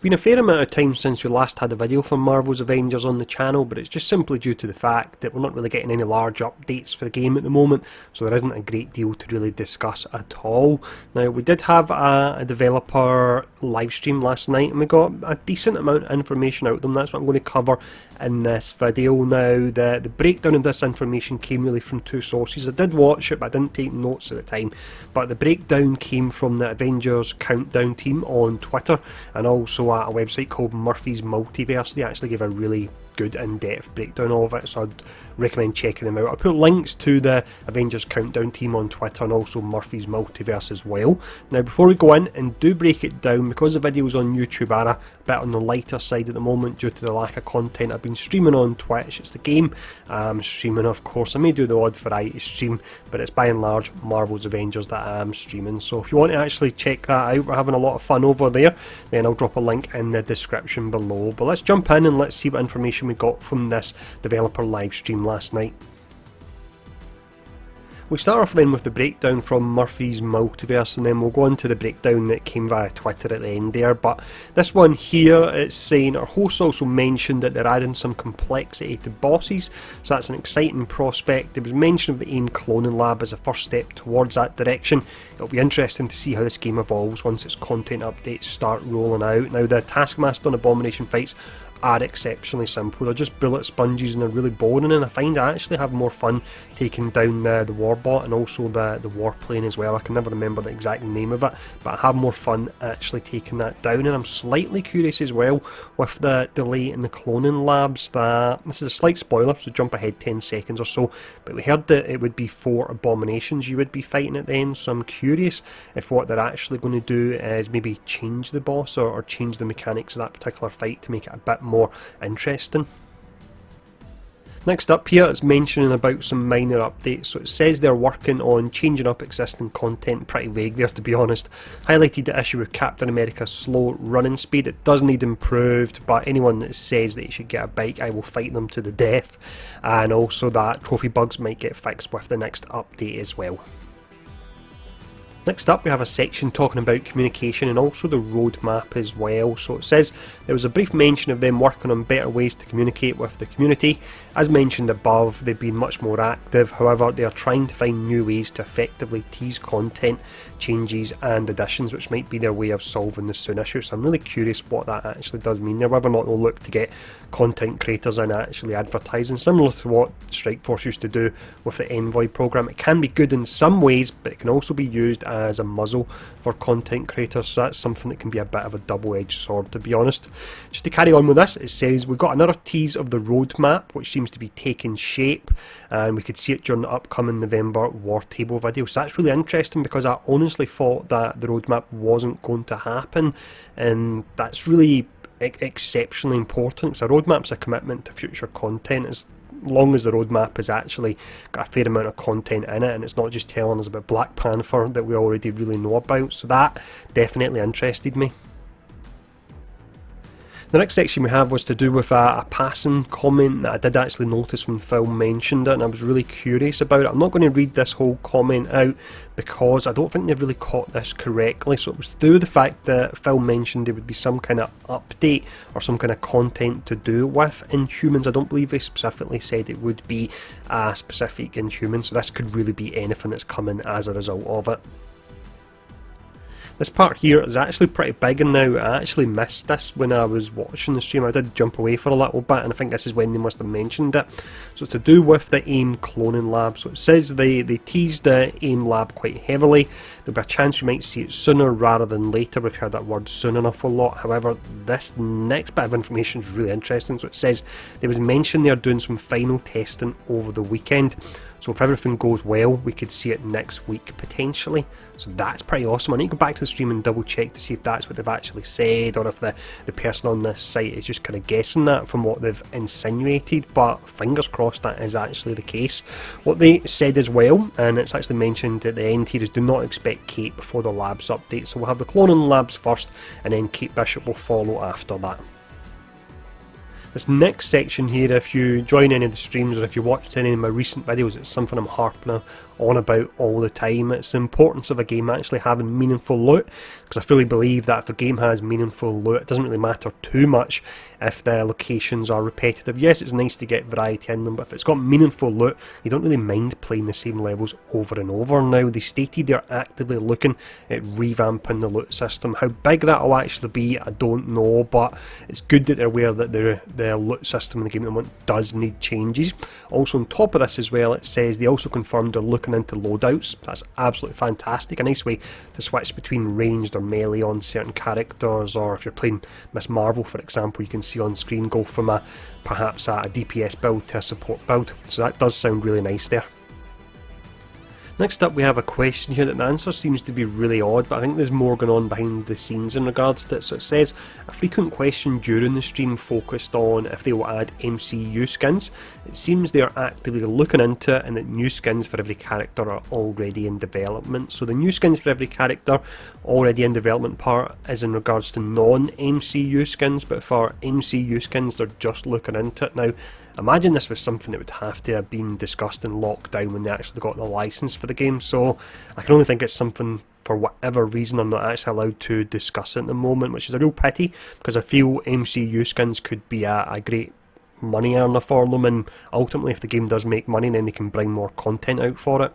been a fair amount of time since we last had a video for Marvel's Avengers on the channel, but it's just simply due to the fact that we're not really getting any large updates for the game at the moment, so there isn't a great deal to really discuss at all. Now, we did have a developer live stream last night and we got a decent amount of information out of them. That's what I'm going to cover in this video. Now, the breakdown of this information came really from two sources. I did watch it, but I didn't take notes at the time, but the breakdown came from the Avengers Countdown team on Twitter and also at a website called Murphy's Multiverse. They actually gave a really good in-depth breakdown of it, so I'd recommend checking them out. I'll put links to the Avengers Countdown team on Twitter and also Murphy's Multiverse as well. Now, before we go in and do break it down, because the videos on YouTube are a bit on the lighter side at the moment due to the lack of content, I've been streaming on Twitch. It's the game I'm streaming, of course. I may do the odd variety stream, but it's by and large Marvel's Avengers that I'm streaming. So if you want to actually check that out, we're having a lot of fun over there, then I'll drop a link in the description below. But let's jump in and let's see what information we got from this developer live stream last night. We start off then with the breakdown from Murphy's Multiverse, and then we'll go on to the breakdown that came via Twitter at the end there. But this one here, it's saying our hosts also mentioned that they're adding some complexity to bosses, so that's an exciting prospect. There was mention of the AIM cloning lab as a first step towards that direction. It'll be interesting to see how this game evolves once its content updates start rolling out. Now, the Taskmaster and Abomination fights are exceptionally simple. They're just bullet sponges and they're really boring, and I find I actually have more fun taking down the warbot and also the warplane as well. I can never remember the exact name of it, but I have more fun actually taking that down. And I'm slightly curious as well with the delay in the cloning labs. That this is a slight spoiler, so jump ahead 10 seconds or so, but we heard that it would be 4 abominations you would be fighting at the end, so I'm curious if what they're actually going to do is maybe change the boss or change the mechanics of that particular fight to make it a bit more interesting. Next up here, it's mentioning about some minor updates. So it says they're working on changing up existing content, pretty vague there to be honest. Highlighted the issue with Captain America's slow running speed. It does need improved, but anyone that says that you should get a bike, I will fight them to the death. And also that trophy bugs might get fixed with the next update as well. Next up, we have a section talking about communication and also the roadmap as well. So it says there was a brief mention of them working on better ways to communicate with the community. As mentioned above, they've been much more active. However, they are trying to find new ways to effectively tease content, changes and additions, which might be their way of solving the soon issue. So I'm really curious what that actually does mean there, whether or not they'll look to get content creators in actually advertising, similar to what Strikeforce used to do with the Envoy program. It can be good in some ways, but it can also be used as a muzzle for content creators, so that's something that can be a bit of a double-edged sword, to be honest. Just to carry on with this, it says we've got another tease of the roadmap, which seems to be taking shape, and we could see it during the upcoming November War Table video. So that's really interesting, because I honestly thought that the roadmap wasn't going to happen, and that's really exceptionally important. So a roadmap's a commitment to future content, as long as the roadmap has actually got a fair amount of content in it and it's not just telling us about Black Panther that we already really know about. So that definitely interested me. The next section we have was to do with a passing comment that I did actually notice when Phil mentioned it, and I was really curious about it. I'm not going to read this whole comment out because I don't think they've really caught this correctly. So it was to do with the fact that Phil mentioned there would be some kind of update or some kind of content to do with Inhumans. I don't believe they specifically said it would be a specific Inhuman, so this could really be anything that's coming as a result of it. This part here is actually pretty big, and now I actually missed this when I was watching the stream. I did jump away for a little bit, and I think this is when they must have mentioned it. So it's to do with the AIM cloning lab. So it says they teased the AIM lab quite heavily. There'll be a chance we might see it sooner rather than later. We've heard that word soon an awful lot. However, this next bit of information is really interesting. So it says there was mention they are doing some final testing over the weekend. So if everything goes well, we could see it next week potentially. So that's pretty awesome. I need to go back to the stream and double check to see if that's what they've actually said, or if the person on this site is just kind of guessing that from what they've insinuated, but fingers crossed that is actually the case. What they said as well, and it's actually mentioned at the end here, is do not expect Kate before the labs update. So we'll have the cloning labs first, and then Kate Bishop will follow after that. This next section here, if you join any of the streams or if you watched any of my recent videos, it's something I'm harping on about all the time. It's the importance of a game actually having meaningful loot, because I fully believe that if a game has meaningful loot, it doesn't really matter too much if the locations are repetitive. Yes, it's nice to get variety in them, but if it's got meaningful loot, you don't really mind playing the same levels over and over. Now, they stated they're actively looking at revamping the loot system. How big that will actually be, I don't know, but it's good that they're aware that the loot system in the game at the moment does need changes. Also, on top of this as well, it says they also confirmed they're looking into loadouts. That's absolutely fantastic. A nice way to switch between ranged or melee on certain characters, or if you're playing Miss Marvel, for example, you can see on screen go from perhaps a DPS build to a support build. So that does sound really nice there. Next up, we have a question here that the answer seems to be really odd, but I think there's more going on behind the scenes in regards to it. So it says, a frequent question during the stream focused on if they will add MCU skins. It seems they are actively looking into it and that new skins for every character are already in development. So the new skins for every character already in development part is in regards to non-MCU skins, but for MCU skins they're just looking into it now. Imagine this was something that would have to have been discussed in lockdown when they actually got the license for the game, so I can only think it's something, for whatever reason, I'm not actually allowed to discuss it at the moment, which is a real pity, because I feel MCU skins could be a great money earner for them, and ultimately if the game does make money, then they can bring more content out for it.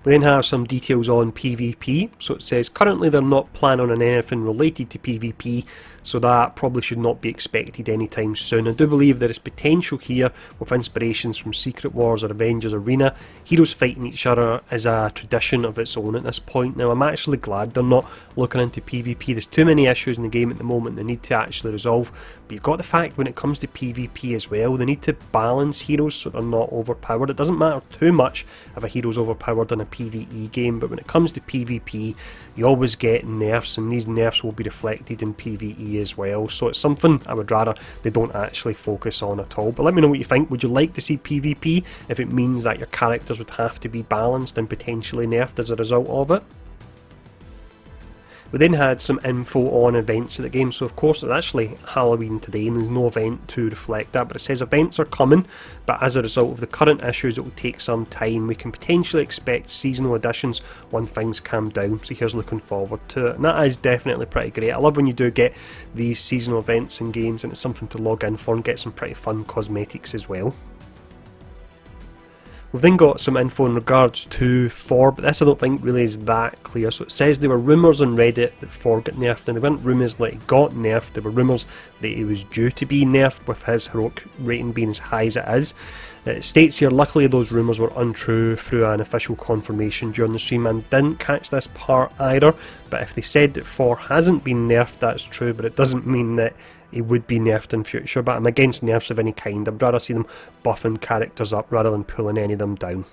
We then have some details on PvP, so it says currently they're not planning on anything related to PvP, so that probably should not be expected anytime soon. I do believe there is potential here with inspirations from Secret Wars or Avengers Arena. Heroes fighting each other is a tradition of its own at this point. Now, I'm actually glad they're not looking into PvP. There's too many issues in the game at the moment they need to actually resolve, but you've got the fact when it comes to PvP as well, they need to balance heroes so they're not overpowered. It doesn't matter too much if a hero's overpowered in a PvE game, but when it comes to PvP, you always get nerfs, and these nerfs will be reflected in PvE as well, so it's something I would rather they don't actually focus on at all. But let me know what you think. Would you like to see PvP if it means that your characters would have to be balanced and potentially nerfed as a result of it? We then had some info on events of the game, so of course it's actually Halloween today and there's no event to reflect that, but it says events are coming, but as a result of the current issues it will take some time. We can potentially expect seasonal additions when things calm down, so here's looking forward to it, and that is definitely pretty great. I love when you do get these seasonal events in games and it's something to log in for and get some pretty fun cosmetics as well. We've then got some info in regards to Thor, but this I don't think really is that clear. So it says there were rumours on Reddit that Thor got nerfed, and they weren't rumours that he got nerfed, there were rumours that he was due to be nerfed with his heroic rating being as high as it is. It states here, luckily those rumours were untrue through an official confirmation during the stream, and didn't catch this part either, but if they said that Thor hasn't been nerfed, that's true, but it doesn't mean that he would be nerfed in future. But I'm against nerfs of any kind. I'd rather see them buffing characters up rather than pulling any of them down.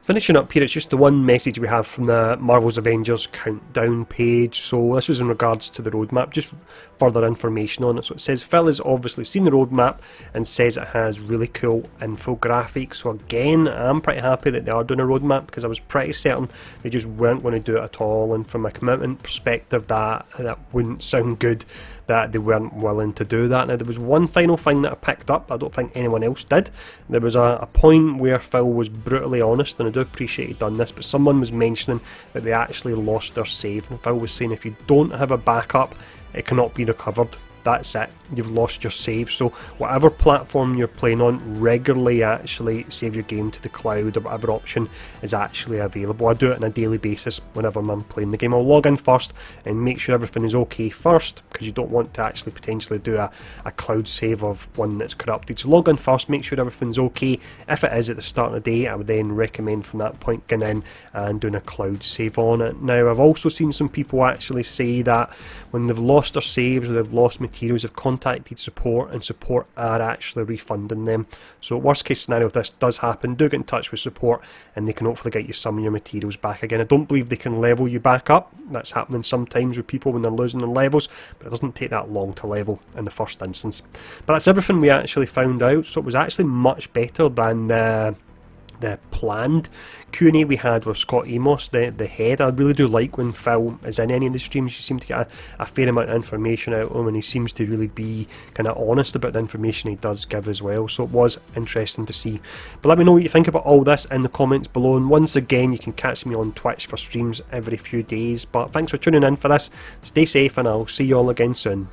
Finishing up here, it's just the one message we have from the Marvel's Avengers countdown page. So this was in regards to the roadmap, just further information on it. So it says Phil has obviously seen the roadmap and says it has really cool infographics. So again, I'm pretty happy that they are doing a roadmap, because I was pretty certain they just weren't going to do it at all, and from a commitment perspective that wouldn't sound good that they weren't willing to do that. Now, there was one final thing that I picked up, I don't think anyone else did. There was a point where Phil was brutally honest, and I do appreciate he done this, but someone was mentioning that they actually lost their save, and Phil was saying if you don't have a backup, it cannot be recovered. That's it, you've lost your save. So whatever platform you're playing on, regularly actually save your game to the cloud or whatever option is actually available. I do it on a daily basis whenever I'm playing the game. I'll log in first and make sure everything is okay first, because you don't want to actually potentially do a cloud save of one that's corrupted. So log in first, make sure everything's okay. If it is at the start of the day, I would then recommend from that point going in and doing a cloud save on it. Now, I've also seen some people actually say that when they've lost their saves or they've lost materials, have contacted support, and support are actually refunding them. So worst case scenario, if this does happen, do get in touch with support and they can hopefully get you some of your materials back again. I don't believe they can level you back up. That's happening sometimes with people when they're losing their levels, but it doesn't take that long to level in the first instance. But that's everything we actually found out, so it was actually much better than the planned Q&A we had with Scott Amos, the head. I really do like when Phil is in any of the streams. You seem to get a fair amount of information out of him, and he seems to really be kind of honest about the information he does give as well, so it was interesting to see. But let me know what you think about all this in the comments below, and once again you can catch me on Twitch for streams every few days. But thanks for tuning in for this, stay safe, and I'll see you all again soon.